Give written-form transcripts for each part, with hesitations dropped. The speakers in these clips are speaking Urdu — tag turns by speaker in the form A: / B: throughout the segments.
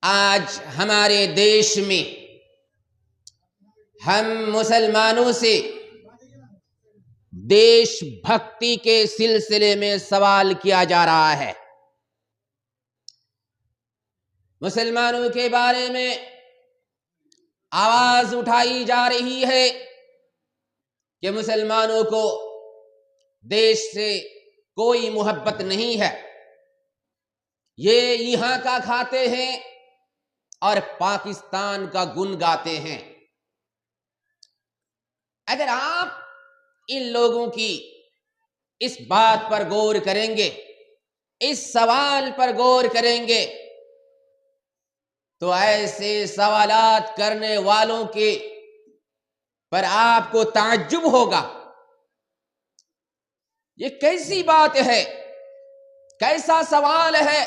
A: آج ہمارے دیش میں ہم مسلمانوں سے دیش بھکتی کے سلسلے میں سوال کیا جا رہا ہے۔ مسلمانوں کے بارے میں آواز اٹھائی جا رہی ہے کہ مسلمانوں کو دیش سے کوئی محبت نہیں ہے، یہ یہاں کا کھاتے ہیں اور پاکستان کا گن گاتے ہیں۔ اگر آپ ان لوگوں کی اس بات پر غور کریں گے، اس سوال پر غور کریں گے، تو ایسے سوالات کرنے والوں کے پر آپ کو تعجب ہوگا۔ یہ کیسی بات ہے، کیسا سوال ہے؟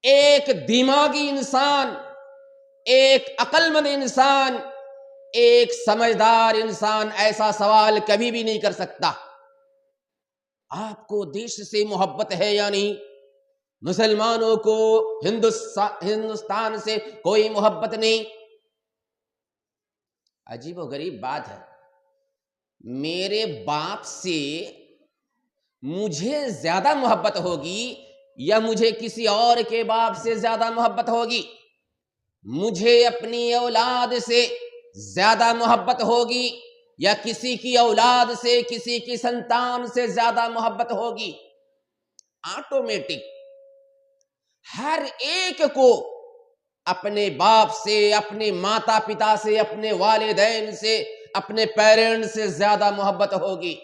A: ایک دماغی انسان، ایک عقل مند انسان، ایک سمجھدار انسان ایسا سوال کبھی بھی نہیں کر سکتا۔ آپ کو دیش سے محبت ہے یا نہیں؟ مسلمانوں کو ہندوستان سے کوئی محبت نہیں؟ عجیب و غریب بات ہے۔ میرے باپ سے مجھے زیادہ محبت ہوگی یا مجھے کسی اور کے باپ سے زیادہ محبت ہوگی؟ مجھے اپنی اولاد سے زیادہ محبت ہوگی یا کسی کی اولاد سے، کسی کی سنتان سے زیادہ محبت ہوگی؟ آٹومیٹک ہر ایک کو اپنے باپ سے، اپنے ماتا پتا سے، اپنے والدین سے، اپنے پیرنٹس سے زیادہ محبت ہوگی،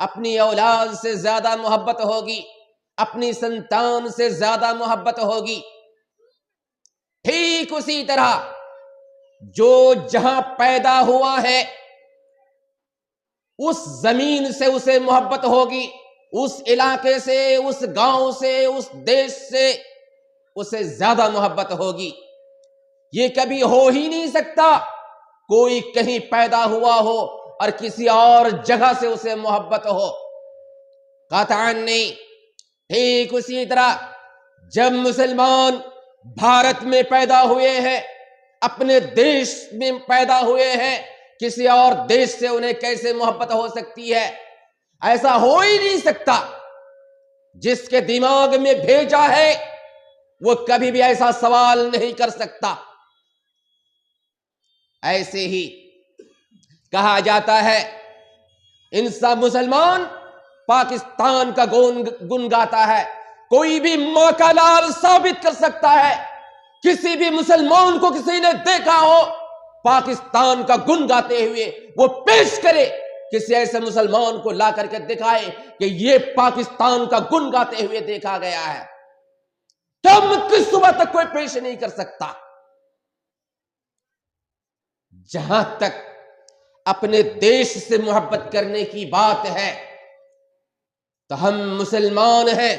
A: اپنی اولاد سے زیادہ محبت ہوگی، اپنی سنتان سے زیادہ محبت ہوگی۔ ٹھیک اسی طرح جو جہاں پیدا ہوا ہے اس زمین سے اسے محبت ہوگی، اس علاقے سے، اس گاؤں سے، اس دیش سے اسے زیادہ محبت ہوگی۔ یہ کبھی ہو ہی نہیں سکتا کوئی کہیں پیدا ہوا ہو اور کسی اور جگہ سے اسے محبت ہو، قطعاً نہیں۔ ٹھیک اسی طرح جب مسلمان بھارت میں پیدا ہوئے ہیں، اپنے دیش میں پیدا ہوئے ہیں، کسی اور دیش سے انہیں کیسے محبت ہو سکتی ہے؟ ایسا ہو ہی نہیں سکتا۔ جس کے دماغ میں بھیجا ہے وہ کبھی بھی ایسا سوال نہیں کر سکتا۔ ایسے ہی کہا جاتا ہے انسان مسلمان پاکستان کا گن گاتا ہے۔ کوئی بھی ماں کا لال ثابت کر سکتا ہے، کسی بھی مسلمان کو کسی نے دیکھا ہو پاکستان کا گن گاتے ہوئے، وہ پیش کرے، کسی ایسے مسلمان کو لا کر کے دکھائے کہ یہ پاکستان کا گن گاتے ہوئے دیکھا گیا ہے۔ قیامت کی صبح تک کوئی پیش نہیں کر سکتا۔ جہاں تک اپنے دیش سے محبت کرنے کی بات ہے تو ہم مسلمان ہیں،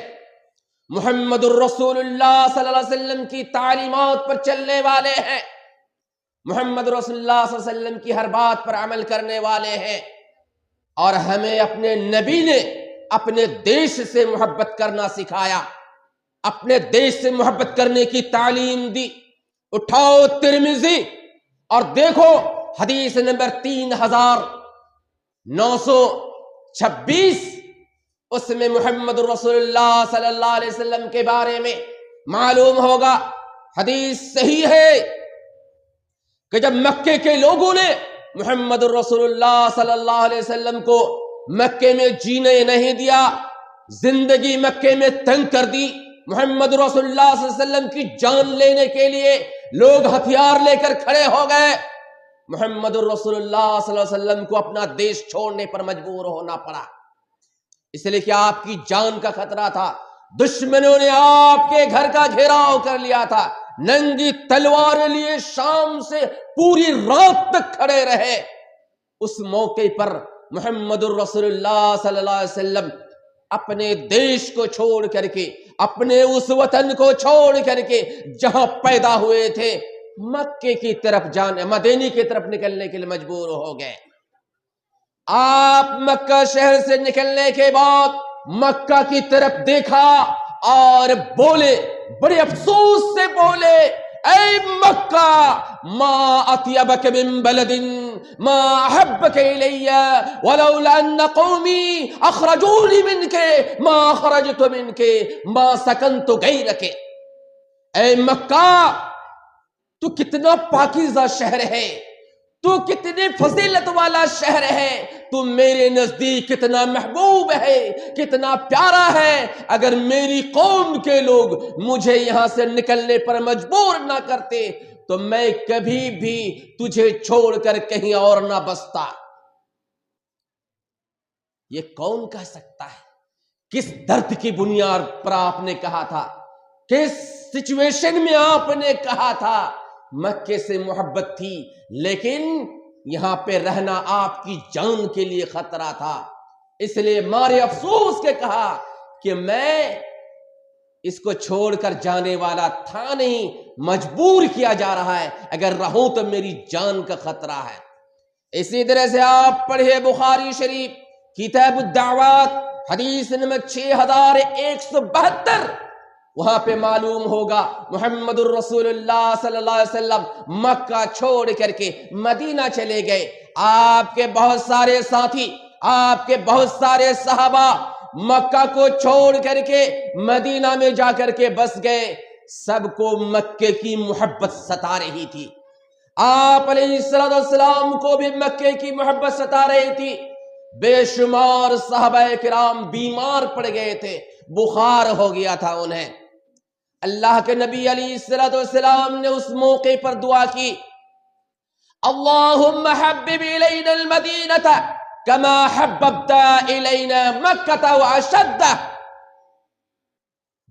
A: محمد الرسول اللہ صلی اللہ علیہ وسلم کی تعلیمات پر چلنے والے ہیں، محمد رسول اللہ صلی اللہ علیہ وسلم کی ہر بات پر عمل کرنے والے ہیں، اور ہمیں اپنے نبی نے اپنے دیش سے محبت کرنا سکھایا، اپنے دیش سے محبت کرنے کی تعلیم دی۔ اٹھاؤ ترمذی اور دیکھو حدیث نمبر 3926، اس میں محمد رسول اللہ صلی اللہ علیہ وسلم کے بارے میں معلوم ہوگا۔ حدیث صحیح ہے کہ جب مکے کے لوگوں نے محمد رسول اللہ صلی اللہ علیہ وسلم کو مکے میں جینے نہیں دیا، زندگی مکے میں تنگ کر دی، محمد رسول اللہ صلی اللہ علیہ وسلم کی جان لینے کے لیے لوگ ہتھیار لے کر کھڑے ہو گئے، محمد رسول اللہ صلی اللہ علیہ وسلم کو اپنا دیش چھوڑنے پر مجبور ہونا پڑا، اس لیے کہ آپ کی جان کا خطرہ تھا۔ دشمنوں نے آپ کے گھر کا گھیراؤ کر لیا تھا، ننگی تلوار لیے شام سے پوری رات تک کھڑے رہے۔ اس موقع پر محمد الرسول اللہ صلی اللہ علیہ وسلم اپنے دیش کو چھوڑ کر کے، اپنے اس وطن کو چھوڑ کر کے جہاں پیدا ہوئے تھے، مکے کی طرف جانے، مدینے کی طرف نکلنے کے لیے مجبور ہو گئے۔ آپ مکہ شہر سے نکلنے کے بعد مکہ کی طرف دیکھا، اور بولے، بڑے افسوس سے بولے، اے مکہ ما اطیبک من بلد ما احبک الی ولولا ان قومی اخرجونی منک ما خرجت منک ما سکنت غیرک۔ اے مکہ، تو کتنا پاکیزہ شہر ہے، تو کتنے فضیلت والا شہر ہے، تو میرے نزدیک کتنا محبوب ہے، کتنا پیارا ہے۔ اگر میری قوم کے لوگ مجھے یہاں سے نکلنے پر مجبور نہ کرتے تو میں کبھی بھی تجھے چھوڑ کر کہیں اور نہ بستا۔ یہ کون کہہ سکتا ہے؟ کس درد کی بنیاد پر آپ نے کہا تھا؟ کس سچویشن میں آپ نے کہا تھا؟ مکے سے محبت تھی، لیکن یہاں پہ رہنا آپ کی جان کے لیے خطرہ تھا، اس لیے مارے افسوس کے کہا کہ میں اس کو چھوڑ کر جانے والا تھا نہیں، مجبور کیا جا رہا ہے، اگر رہوں تو میری جان کا خطرہ ہے۔ اسی طرح سے آپ پڑھے بخاری شریف کتاب الدعوات حدیث نمبر 6172، وہاں پہ معلوم ہوگا محمد الرسول اللہ صلی اللہ علیہ وسلم مکہ چھوڑ کر کے مدینہ چلے گئے۔ آپ کے بہت سارے ساتھی، آپ کے بہت سارے صحابہ مکہ کو چھوڑ کر کے مدینہ میں جا کر کے بس گئے۔ سب کو مکے کی محبت ستا رہی تھی، آپ علیہ السلام کو بھی مکے کی محبت ستا رہی تھی۔ بے شمار صحابہ کرام بیمار پڑ گئے تھے، بخار ہو گیا تھا انہیں۔ اللہ کے نبی علیہ السلام نے اس موقع پر دعا کی، اللہم حبب الینا المدینہ کما حببت الینا مکہ واشدہ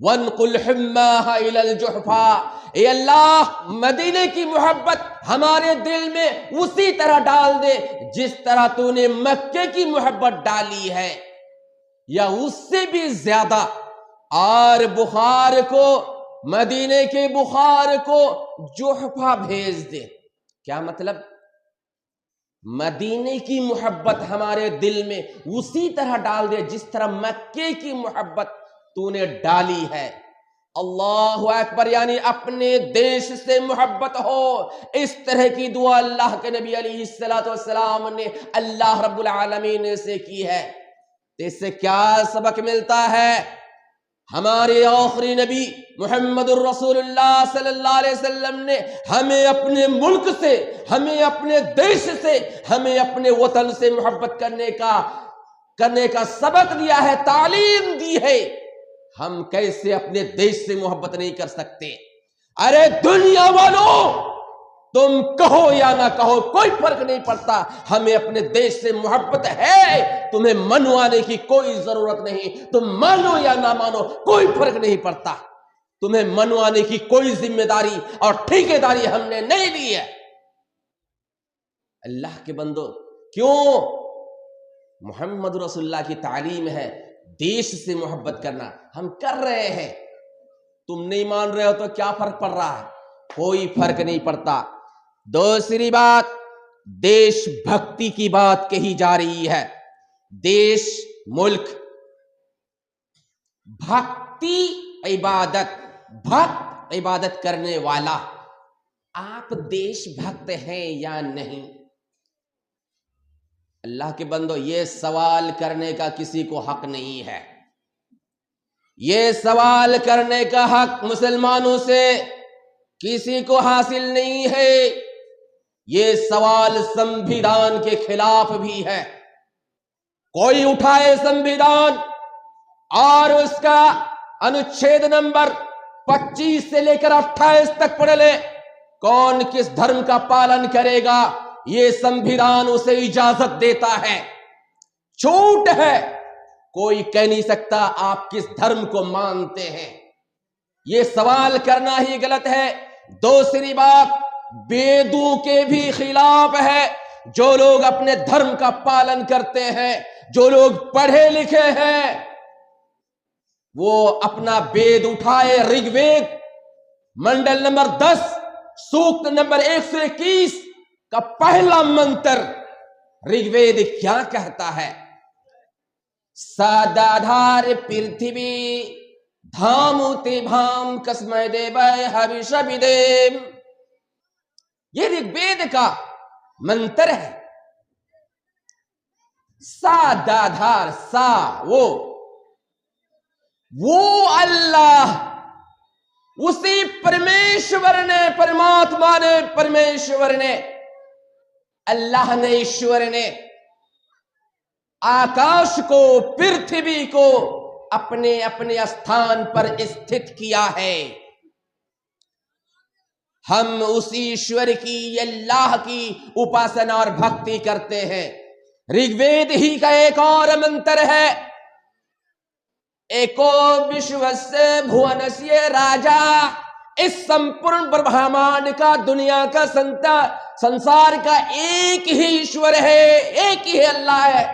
A: وانقل حماها الی الجحفا۔ اے اللہ، مدینے کی محبت ہمارے دل میں اسی طرح ڈال دے جس طرح تو نے مکے کی محبت ڈالی ہے، یا اس سے بھی زیادہ، اور بخار کو، مدینے کے بخار کو جحفا بھیج دے۔ کیا مطلب؟ مدینے کی محبت ہمارے دل میں اسی طرح ڈال دے جس طرح مکے کی محبت تو نے ڈالی ہے۔ اللہ اکبر، یعنی اپنے دیش سے محبت ہو، اس طرح کی دعا اللہ کے نبی علیہ السلام نے اللہ رب العالمین سے کی ہے۔ اس سے کیا سبق ملتا ہے؟ ہمارے آخری نبی محمد الرسول اللہ صلی اللہ علیہ وسلم نے ہمیں اپنے ملک سے، ہمیں اپنے دیش سے، ہمیں اپنے وطن سے محبت کرنے کا سبق دیا ہے، تعلیم دی ہے۔ ہم کیسے اپنے دیش سے محبت نہیں کر سکتے؟ ارے دنیا والوں، تم کہو یا نہ کہو کوئی فرق نہیں پڑتا، ہمیں اپنے دیش سے محبت ہے، تمہیں منوانے کی کوئی ضرورت نہیں، تم مانو یا نہ مانو کوئی فرق نہیں پڑتا، تمہیں منوانے کی کوئی ذمہ داری اور ٹھیکیداری ہم نے نہیں لی ہے۔ اللہ کے بندو، کیوں؟ محمد رسول اللہ کی تعلیم ہے دیش سے محبت کرنا، ہم کر رہے ہیں، تم نہیں مان رہے ہو تو کیا فرق پڑ رہا ہے؟ کوئی فرق نہیں پڑتا۔ دوسری بات، دیش بھکتی کی بات کہی جا رہی ہے۔ دیش، ملک، بھکتی عبادت، بھکت عبادت کرنے والا۔ آپ دیش بھکت ہیں یا نہیں؟ اللہ کے بندو، یہ سوال کرنے کا کسی کو حق نہیں ہے، یہ سوال کرنے کا حق مسلمانوں سے کسی کو حاصل نہیں ہے۔ یہ سوال سمویدھان کے خلاف بھی ہے۔ کوئی اٹھائے سمویدھان اور اس کا انوچھید نمبر 25 سے لے کر 28 تک پڑھ لے، کون کس دھرم کا پالن کرے گا، یہ سمویدھان اسے اجازت دیتا ہے۔ چھوٹ ہے، کوئی کہہ نہیں سکتا آپ کس دھرم کو مانتے ہیں۔ یہ سوال کرنا ہی غلط ہے۔ دوسری بات، بیدوں کے بھی خلاف ہے۔ جو لوگ اپنے دھرم کا پالن کرتے ہیں، جو لوگ پڑھے لکھے ہیں، وہ اپنا وید اٹھائے، رگ وید منڈل نمبر 10 سوکت نمبر 121 کا پہلا منتر رگ وید کیا کہتا ہے؟ سادادھار پرتھوی دھاموتے بھام کسمے دے بے ہبش بدیم. یہ رگ وید کا منتر ہے. سا دادھار سا وہ اللہ، اسی پرمیشور نے، پرماتما نے، پرمیشور نے، اللہ نے، ایشور نے آکاش کو، پرتھوی کو اپنے اپنے استھان پر استھت کیا ہے. ہم اس ایشور کی، اللہ کی اپاسنا اور بھکتی کرتے ہیں. رگ وید ہی کا ایک اور منتر ہے، ایکو وشوسے بھونسیہ راجا. اس سمپورن برہمانڈ کا، دنیا کا، سنسار کا ایک ہی ایشور ہے، ایک ہی اللہ ہے.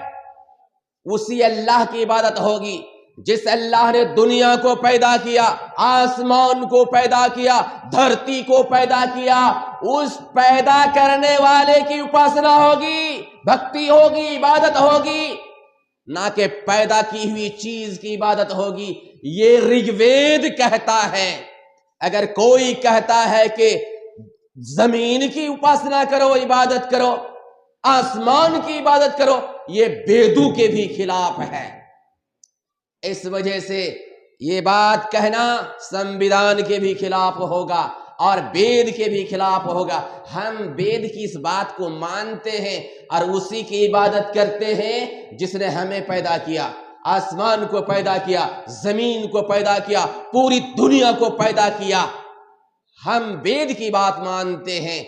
A: اسی اللہ کی عبادت ہوگی جس اللہ نے دنیا کو پیدا کیا، آسمان کو پیدا کیا، دھرتی کو پیدا کیا. اس پیدا کرنے والے کی اپاسنا ہوگی، بھکتی ہوگی، عبادت ہوگی، نہ کہ پیدا کی ہوئی چیز کی عبادت ہوگی. یہ رگ وید کہتا ہے. اگر کوئی کہتا ہے کہ زمین کی اپاسنا کرو، عبادت کرو، آسمان کی عبادت کرو، یہ ویدوں کے بھی خلاف ہے. اس وجہ سے یہ بات کہنا سنویدھان کے بھی خلاف ہوگا اور وید کے بھی خلاف ہوگا. ہم وید کی اس بات کو مانتے ہیں اور اسی کی عبادت کرتے ہیں جس نے ہمیں پیدا کیا، آسمان کو پیدا کیا، زمین کو پیدا کیا، پوری دنیا کو پیدا کیا. ہم وید کی بات مانتے ہیں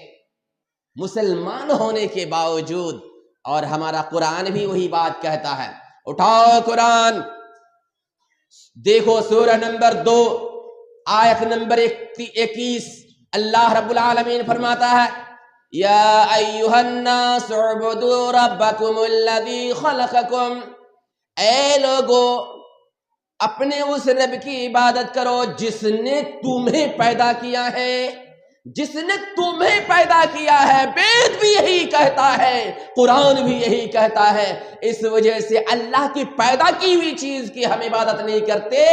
A: مسلمان ہونے کے باوجود، اور ہمارا قرآن بھی وہی بات کہتا ہے. اٹھاؤ قرآن، دیکھو سورہ نمبر 2 آیت نمبر 21. اللہ رب العالمین فرماتا ہے، یا ایھا الناس اعبدوا ربکم الذی خلقکم. اے لوگو، اپنے اس رب کی عبادت کرو جس نے تمہیں پیدا کیا ہے، جس نے تمہیں پیدا کیا ہے. وید بھی یہی کہتا ہے، قرآن بھی یہی کہتا ہے. اس وجہ سے اللہ کی پیدا کی ہوئی چیز کی ہم عبادت نہیں کرتے،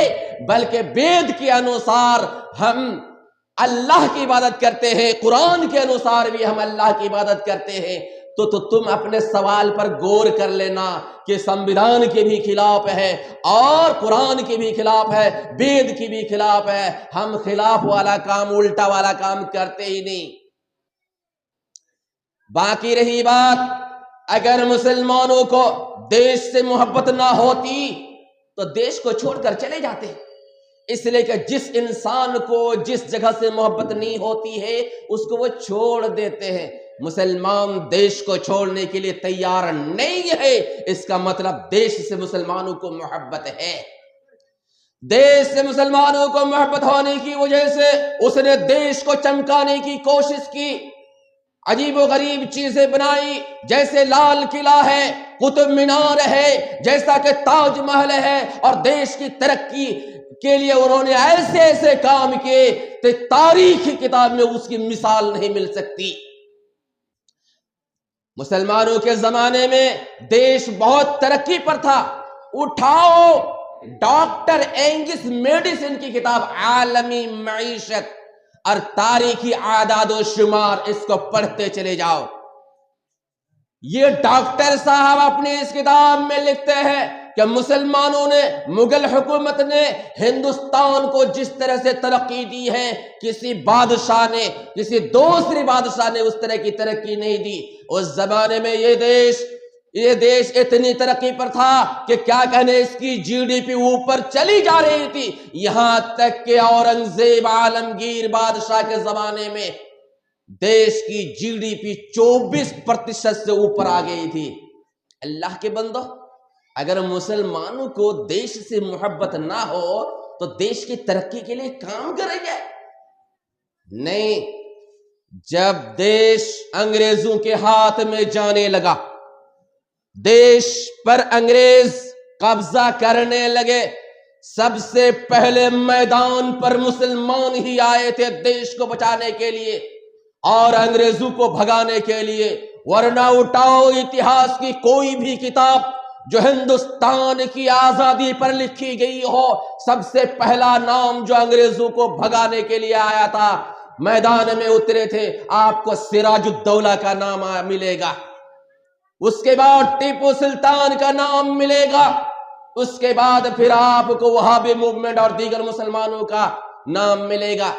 A: بلکہ وید کے انوسار ہم اللہ کی عبادت کرتے ہیں، قرآن کے انوسار بھی ہم اللہ کی عبادت کرتے ہیں. تو تم اپنے سوال پر غور کر لینا کہ سنویدھان کے بھی خلاف ہے اور قرآن کے بھی خلاف ہے، وید کی بھی خلاف ہے. ہم خلاف والا کام، الٹا والا کام کرتے ہی نہیں. باقی رہی بات، اگر مسلمانوں کو دیش سے محبت نہ ہوتی تو دیش کو چھوڑ کر چلے جاتے. اس لیے کہ جس انسان کو جس جگہ سے محبت نہیں ہوتی ہے اس کو وہ چھوڑ دیتے ہیں. مسلمان دیش کو چھوڑنے کے لیے تیار نہیں ہے، اس کا مطلب دیش سے مسلمانوں کو محبت ہے. دیش سے مسلمانوں کو محبت ہونے کی وجہ سے اس نے دیش کو چمکانے کی کوشش کی، عجیب و غریب چیزیں بنائی، جیسے لال قلعہ ہے، قطب مینار ہے، جیسا کہ تاج محل ہے. اور دیش کی ترقی کے لیے انہوں نے ایسے ایسے کام کیے کہ تاریخ کی کتاب میں اس کی مثال نہیں مل سکتی. مسلمانوں کے زمانے میں دیش بہت ترقی پر تھا. اٹھاؤ ڈاکٹر اینگس میڈیسن کی کتاب عالمی معیشت اور تاریخی اعداد و شمار، اس کو پڑھتے چلے جاؤ. یہ ڈاکٹر صاحب اپنی اس کتاب میں لکھتے ہیں کہ مسلمانوں نے، مغل حکومت نے ہندوستان کو جس طرح سے ترقی دی ہے، کسی بادشاہ نے، کسی دوسری بادشاہ نے اس طرح کی ترقی نہیں دی. اس زمانے میں یہ دیش اتنی ترقی پر تھا کہ کیا کہنے، اس کی جی ڈی پی اوپر چلی جا رہی تھی. یہاں تک کہ اورنگزیب عالمگیر بادشاہ کے زمانے میں دیش کی جی ڈی پی 24% سے اوپر آ گئی تھی. اللہ کے بندو، اگر مسلمانوں کو دیش سے محبت نہ ہو تو دیش کی ترقی کے لیے کام کریں گے نہیں. جب دیش انگریزوں کے ہاتھ میں جانے لگا، دیش پر انگریز قبضہ کرنے لگے، سب سے پہلے میدان پر مسلمان ہی آئے تھے دیش کو بچانے کے لیے اور انگریزوں کو بھگانے کے لیے. ورنہ اٹھاؤ اتہاس کی کوئی بھی کتاب جو ہندوستان کی آزادی پر لکھی گئی ہو، سب سے پہلا نام جو انگریزوں کو بھگانے کے لیے آیا تھا، میدان میں اترے تھے، آپ کو سراج الدولہ کا نام ملے گا، اس کے بعد ٹیپو سلطان کا نام ملے گا، اس کے بعد پھر آپ کو وہابی موومنٹ اور دیگر مسلمانوں کا نام ملے گا۔